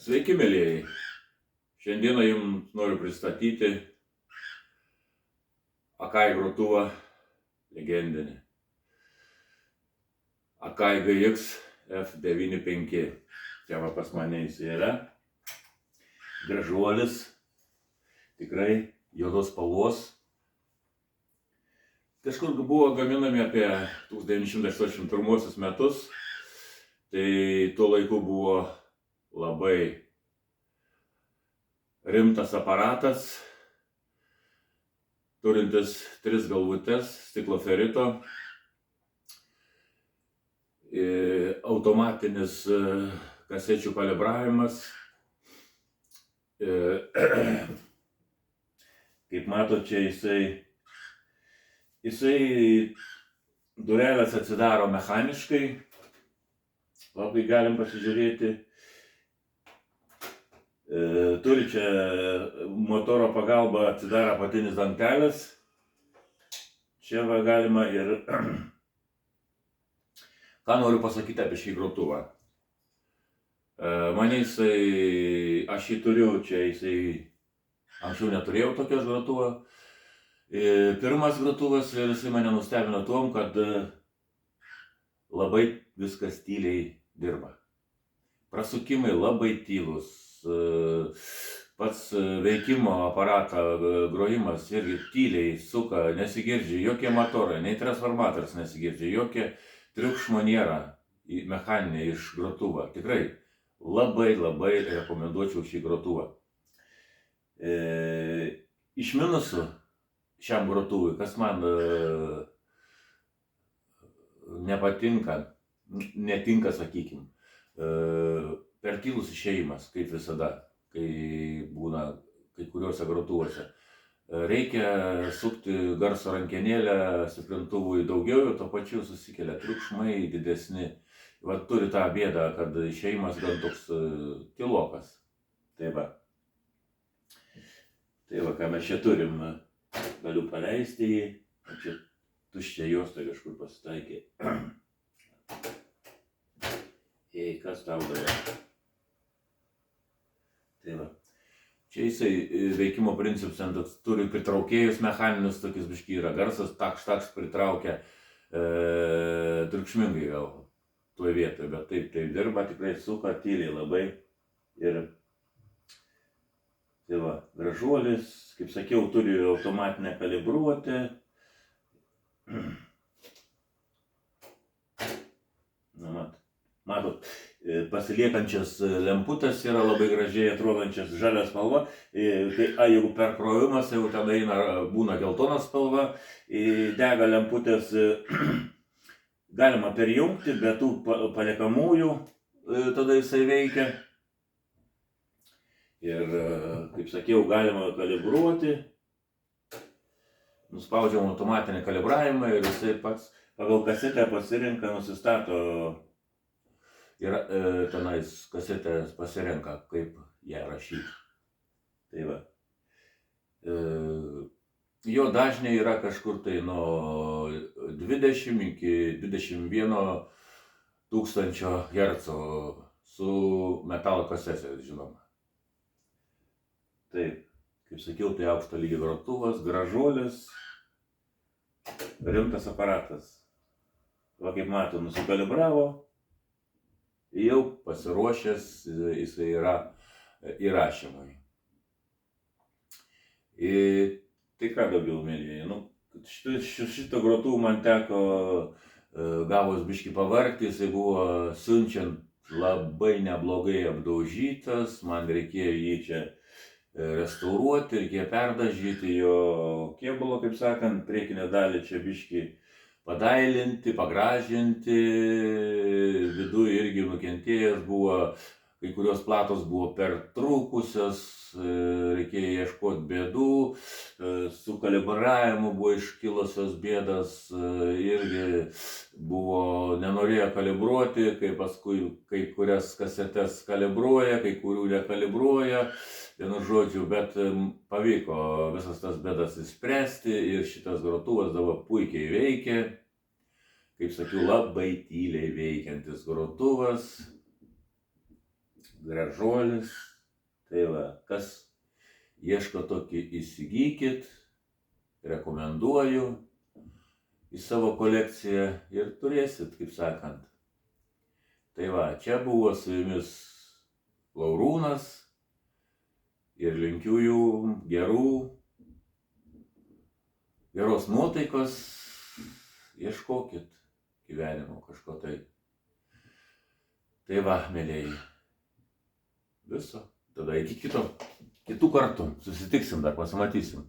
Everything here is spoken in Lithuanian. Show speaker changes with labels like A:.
A: Sveiki, mėlyjeji. Šiandieną jums noriu pristatyti Akai grotuvą legendinį. Akai GX F95. Čia va pas mane jis yra. Gražuolis. Tikrai juodos spalvos. Kažkur buvo gaminami apie 1981 metus. Tai tuo laiku buvo labai rimtas aparatas, turintis 3 galvutes, stiklo ferito, automatinis kasečių kalibravimas. Kaip matot, čia jisai durelės atsidaro mechaniškai. Labai galim pasižiūrėti. Turi čia motoro pagalba atsidaro apatinis dangtelis. Čia va galima ir... Ką noriu pasakyti apie šį grotuvą. Mane aš jį turiu, čia anksčiau neturėjau tokios grotuvo. Pirmas grotuvas ir jisai mane nustebino tuom, kad labai viskas tyliai dirba. Prasukimai labai tylus. Pats veikimo aparato grojimas irgi tyliai suka, nesigirdžia jokie motorai, nei transformatorius nesigirdžia, jokie triukšmo nėra mechaninė iš grotuvo. Tikrai labai rekomenduočiau šį grotuvą. Iš minusų šiam grotuvui, kas man netinka, sakykim, per tylus išėjimas, kaip visada, kai būna kai kuriuose grotuvuose. Reikia sukti garso rankenėlę stiprintuvui daugiau ir tuo pačiu susikelia triukšmai didesni. Va, turi tą bėdą, kad išėjimas gan toks tylokas. Tai va, ką mes čia turim, galiu paleisti jį. Čia tuščia juosta kažkur pasitaikė. Ei, kas tau daro? Tai va. Čia jisai veikimo principus turi pritraukėjus mechaninius, tokius biškai yra garsas, takš pritraukia triukšmingai gal tuo vietoje, bet taip dirba, tikrai suka tyliai labai. Ir tai va, gražuolis, kaip sakiau, turi automatinę kalibruotę. Matot, pasiliekančias lemputės yra labai gražiai atrodančias, žalia spalva. Jeigu perkrovimas, jau tada būna geltona spalva, dega lemputės, galima perjungti, be tų paliekamųjų tada jisai veikia. Ir, kaip sakiau, galima kalibruoti. Nuspaudžiam automatinį kalibravimą ir jisai pats pagal kasetę pasirenka, nusistato. Ir tenais kasetės pasirenka, kaip ją rašyti. Tai va. Jo dažniai yra kažkur tai nuo 20 iki 21 tūkstančio hercų su metalo kasetės, žinoma. Taip, kaip sakiau, tai aukšto lygio grotuvas, gražuolis, rimtas aparatas. Va, kaip matau, nusikalibravo. Jau pasiruošęs jisai yra įrašymui. Tai ką daugiau, mėlyjeji, šito grotuvų man teko gavus biškį pavargti, jisai buvo siunčiant labai neblogai apdaužytas, man reikėjo jį čia restauruoti, reikėjo perdažyti jo kėbulo, kaip sakant, priekinę dalį čia biškį padailinti, pagražinti, viduje irgi nukentėjęs buvo, kai kurios platos buvo pertrūkusios, reikėjo ieškoti bėdų, su kalibravimu buvo iškilusios bėdas, irgi buvo, nenorėjo kalibruoti, kai paskui kai kurias kasetes kalibruoja, kai kurių nekalibruoja. Vienu žodžiu, bet pavyko visas tas bėdas įspręsti ir šitas grotuvas dabar puikiai veikia. Kaip sakiau, labai tyliai veikiantis grotuvas. gražuolis. Tai va, kas ieško tokį, įsigykit, rekomenduoju į savo kolekciją ir turėsit, kaip sakant. Tai va, čia buvo su jumis Laurūnas ir linkiu jum geros nuotaikos, ieškokit gyvenimo kažko tai. Tai va, mėlėjai, viso. Tada iki kitų kartų susitiksim, dar pasimatysim.